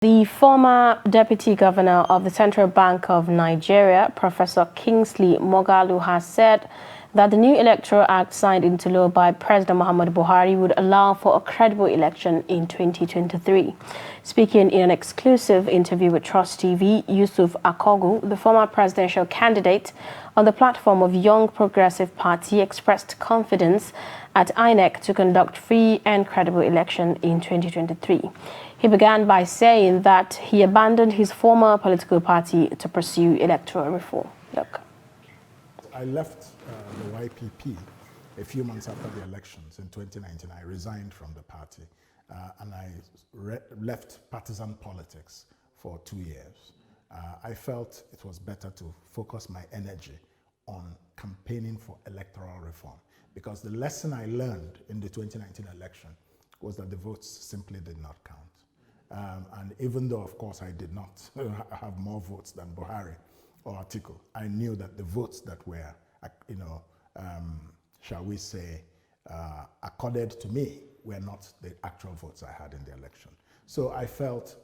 The former Deputy Governor of the Central Bank of Nigeria, Professor Kingsley Moghalu, has said that the new Electoral Act signed into law by President Muhammadu Buhari would allow for a credible election in 2023. Speaking in an exclusive interview with Trust TV, Yusuf Akogu, the former presidential candidate on the platform of Young Progressive Party, expressed confidence at INEC to conduct free and credible election in 2023. He began by saying that he abandoned his former political party to pursue electoral reform. Look. I left the YPP a few months after the elections in 2019. I resigned from the party and I left partisan politics for 2 years. I felt it was better to focus my energy on campaigning for electoral reform, because the lesson I learned in the 2019 election was that the votes simply did not count. And even though, of course, I did not have more votes than Buhari or Atiku, I knew that the votes that were, shall we say, accorded to me were not the actual votes I had in the election. So I felt,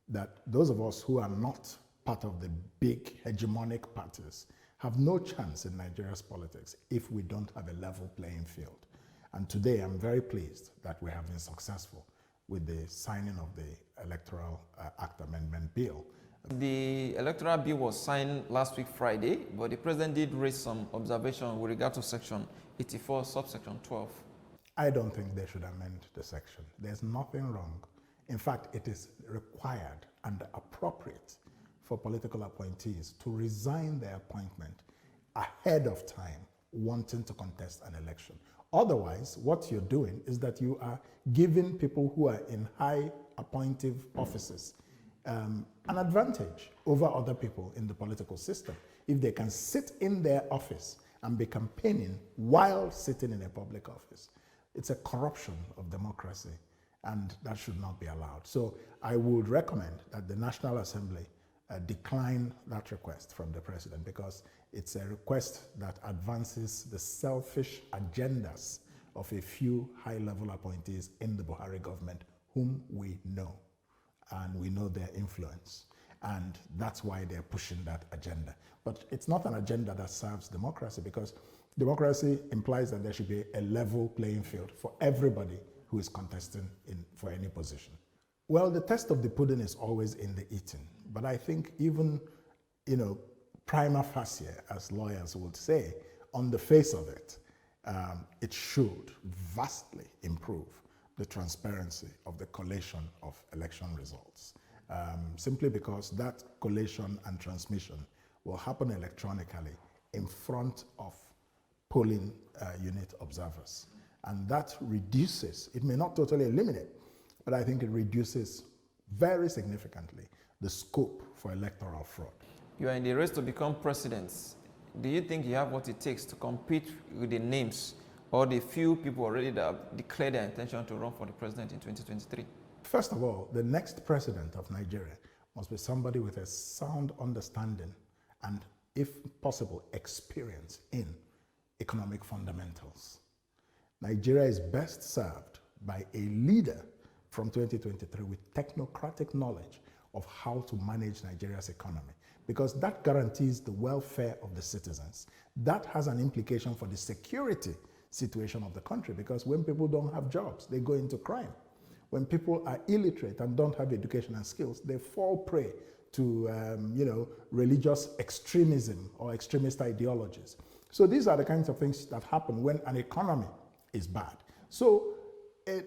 that those of us who are not part of the big hegemonic parties have no chance in Nigeria's politics if we don't have a level playing field. And today I'm very pleased that we have been successful with the signing of the Electoral Act Amendment Bill. The electoral bill was signed last week Friday, but the president did raise some observation with regard to section 84, subsection 12. I don't think they should amend the section. There's nothing wrong. In fact, it is required and appropriate for political appointees to resign their appointment ahead of time, wanting to contest an election. Otherwise, what you're doing is that you are giving people who are in high appointive offices an advantage over other people in the political system if they can sit in their office and be campaigning while sitting in a public office. It's a corruption of democracy, and that should not be allowed. So I would recommend that the National Assembly decline that request from the president, because it's a request that advances the selfish agendas of a few high-level appointees in the Buhari government whom we know, and we know their influence. And that's why they're pushing that agenda. But it's not an agenda that serves democracy, because democracy implies that there should be a level playing field for everybody who is contesting for any position. Well, the test of the pudding is always in the eating. But I think even, prima facie, as lawyers would say, on the face of it, it should vastly improve the transparency of the collation of election results. Simply because that collation and transmission will happen electronically in front of polling unit observers. And that reduces, it may not totally eliminate, but I think it reduces very significantly the scope for electoral fraud. You are in the race to become president. Do you think you have what it takes to compete with the names or the few people already that have declared their intention to run for the president in 2023? First of all, the next president of Nigeria must be somebody with a sound understanding and, if possible, experience in economic fundamentals. Nigeria is best served by a leader from 2023 with technocratic knowledge of how to manage Nigeria's economy, because that guarantees the welfare of the citizens. That has an implication for the security situation of the country, because when people don't have jobs, they go into crime. When people are illiterate and don't have education and skills, they fall prey to religious extremism or extremist ideologies. So these are the kinds of things that happen when an economy is bad. So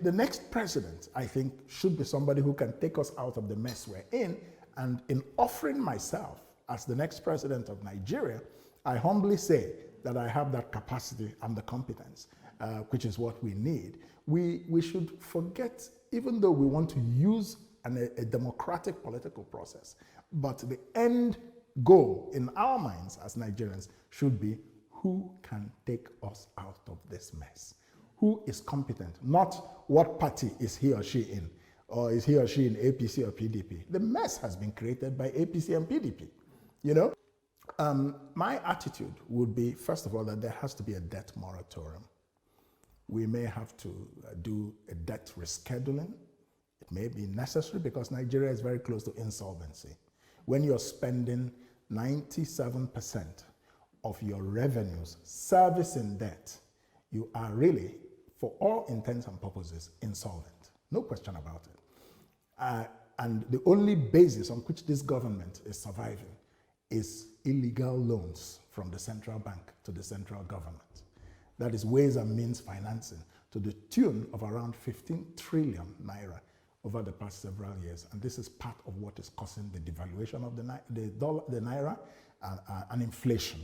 the next president, I think, should be somebody who can take us out of the mess we're in. And in offering myself as the next president of Nigeria, I humbly say that I have that capacity and the competence, which is what we need. We should forget, even though we want to use a democratic political process, but the end goal in our minds as Nigerians should be who can take us out of this mess. Who is competent, not what party is he or she in, or is he or she in APC or PDP. The mess has been created by APC and PDP, My attitude would be, first of all, that there has to be a debt moratorium. We may have to do a debt rescheduling. It It may be necessary because Nigeria is very close to insolvency. When you're spending 97% of your revenues servicing debt, you are really, for all intents and purposes, insolvent. No question about it. And the only basis on which this government is surviving is illegal loans from the central bank to the central government. That is ways and means financing to the tune of around 15 trillion naira over the past several years. And this is part of what is causing the devaluation of the naira and inflation.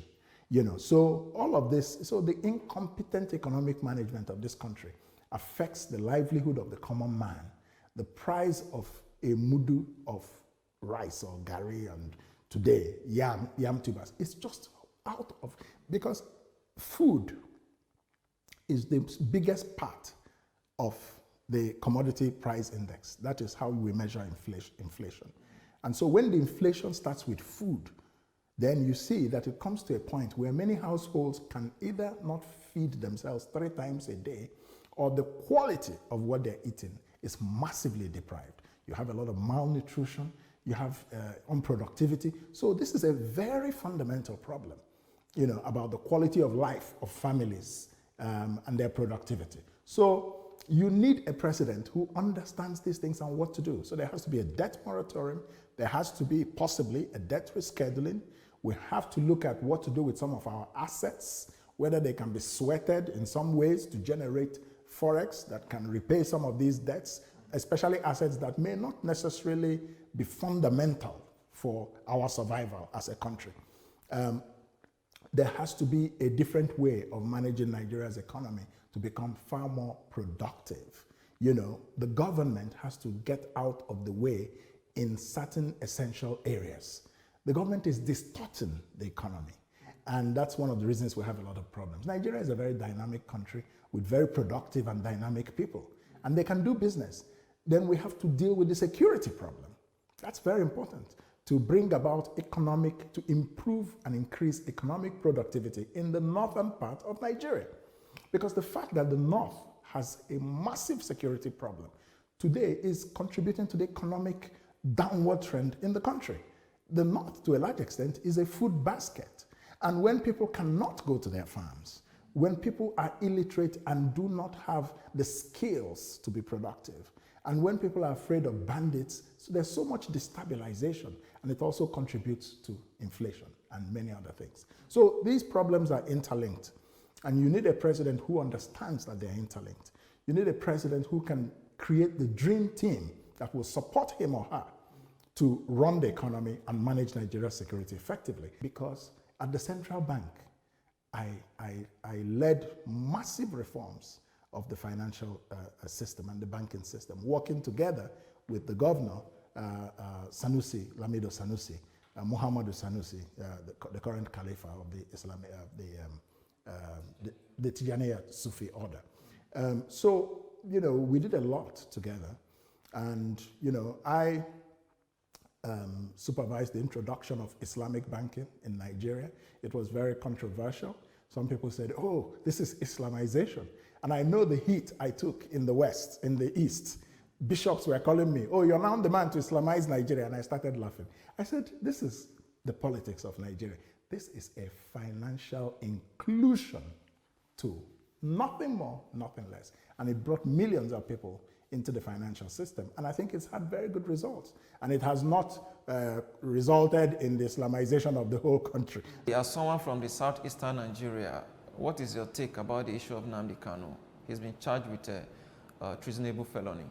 You know, so all of this, so the incompetent economic management of this country affects the livelihood of the common man. The price of a mudu of rice or gari and today yam tubers, it's just out of, because food is the biggest part of the commodity price index. That is how we measure inflation. And so when the inflation starts with food, then you see that it comes to a point where many households can either not feed themselves 3 times a day, or the quality of what they're eating is massively deprived. You have a lot of malnutrition, you have unproductivity. So this is a very fundamental problem, you know, about the quality of life of families and their productivity. So you need a president who understands these things and what to do. So there has to be a debt moratorium. There has to be possibly a debt rescheduling. We have to look at what to do with some of our assets, whether they can be sweated in some ways to generate forex that can repay some of these debts, especially assets that may not necessarily be fundamental for our survival as a country. There has to be a different way of managing Nigeria's economy to become far more productive. You know, the government has to get out of the way in certain essential areas. The government is distorting the economy, and that's one of the reasons we have a lot of problems. Nigeria is a very dynamic country with very productive and dynamic people, and they can do business. Then we have to deal with the security problem. That's very important, to bring about to improve and increase economic productivity in the northern part of Nigeria. Because the fact that the north has a massive security problem today is contributing to the economic downward trend in the country. The north, to a large extent, is a food basket. And when people cannot go to their farms, when people are illiterate and do not have the skills to be productive, and when people are afraid of bandits, so there's so much destabilization, and it also contributes to inflation and many other things. So these problems are interlinked, and you need a president who understands that they're interlinked. You need a president who can create the dream team that will support him or her to run the economy and manage Nigeria's security effectively. Because at the central bank, I led massive reforms of the financial system and the banking system, working together with the governor, Lamido Sanusi, Muhammadu Sanusi, the current Caliph of the Tijaniya Sufi order. So, you know, we did a lot together. And, you know, I supervised the introduction of Islamic banking in Nigeria. It was very controversial. Some people said, oh, this is Islamization. And I know the heat I took in the West, in the East. Bishops were calling me, oh, you're now the man to Islamize Nigeria. And I started laughing. I said, this is the politics of Nigeria. This is a financial inclusion tool. Nothing more, nothing less. And it brought millions of people into the financial system. And I think it's had very good results. And it has not resulted in the Islamization of the whole country. As someone from the southeastern Nigeria, what is your take about the issue of Nnamdi Kanu? He's been charged with a treasonable felony.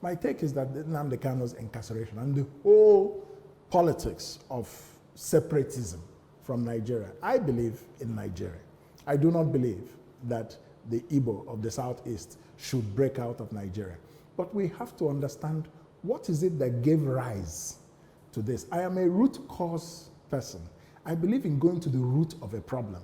My take is that Nnamdi Kanu's incarceration and the whole politics of separatism from Nigeria, I believe in Nigeria. I do not believe that the Igbo of the southeast should break out of Nigeria. But we have to understand what is it that gave rise to this. I am a root cause person. I believe in going to the root of a problem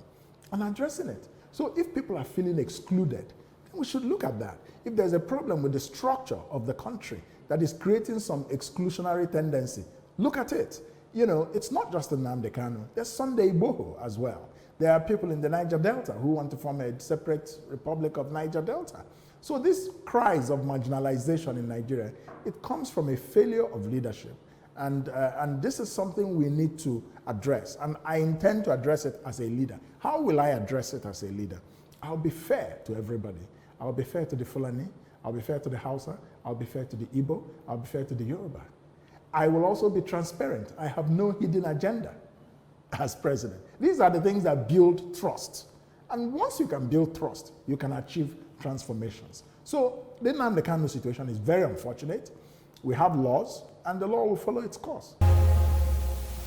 and addressing it. So if people are feeling excluded, then we should look at that. If there's a problem with the structure of the country that is creating some exclusionary tendency, look at it. You know, it's not just Nnamdi Kanu. There's Sunday Igboho as well. There are people in the Niger Delta who want to form a separate Republic of Niger Delta. So this cries of marginalization in Nigeria, it comes from a failure of leadership. And this is something we need to address. And I intend to address it as a leader. How will I address it as a leader? I'll be fair to everybody. I'll be fair to the Fulani. I'll be fair to the Hausa. I'll be fair to the Igbo. I'll be fair to the Yoruba. I will also be transparent. I have no hidden agenda as president. These are the things that build trust. And once you can build trust, you can achieve transformations. So the Nnamdi Kanu situation is very unfortunate. We have laws, and the law will follow its course.